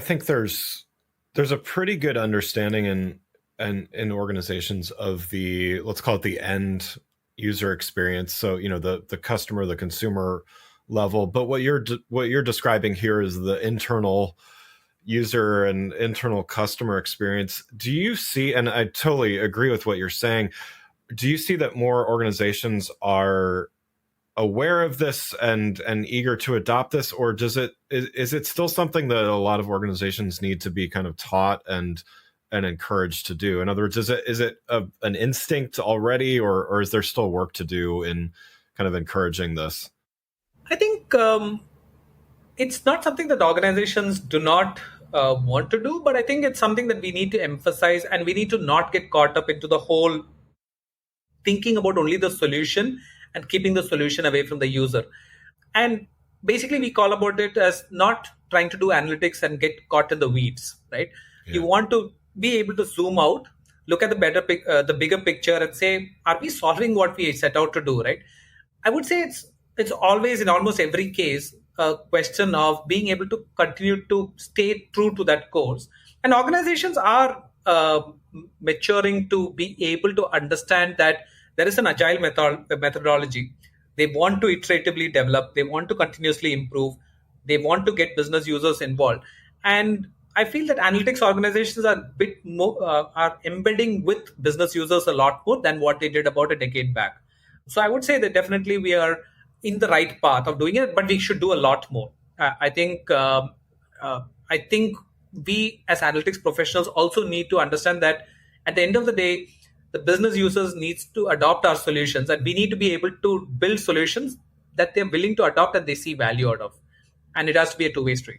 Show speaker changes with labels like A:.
A: I think there's a pretty good understanding in organizations of the, let's call it the end user experience. So, the customer, the consumer level. But what you're describing here is the internal user and internal customer experience. Do you see, and I totally agree with what you're saying, do you see that more organizations are aware of this and eager to adopt this, or is it still something that a lot of organizations need to be kind of taught and encouraged to do? In other words, is it an instinct already, or is there still work to do in kind of encouraging this?
B: I think it's not something that organizations do not want to do, but I think it's something that we need to emphasize, and we need to not get caught up into the whole thinking about only the solution and keeping the solution away from the user. And basically, we call about it as not trying to do analytics and get caught in the weeds, right? Yeah. You want to be able to zoom out, look at the bigger picture, and say, are we solving what we set out to do, right? I would say it's always, in almost every case, a question of being able to continue to stay true to that course. And organizations are maturing to be able to understand that there is an agile methodology. They want to iteratively develop. They want to continuously improve. They want to get business users involved. And I feel that analytics organizations are a bit more are embedding with business users a lot more than what they did about a decade back. So I would say that definitely we are in the right path of doing it, but we should do a lot more. I think we as analytics professionals also need to understand that at the end of the day, the business users needs to adopt our solutions, and we need to be able to build solutions that they're willing to adopt and they see value out of. And it has to be a two-way street.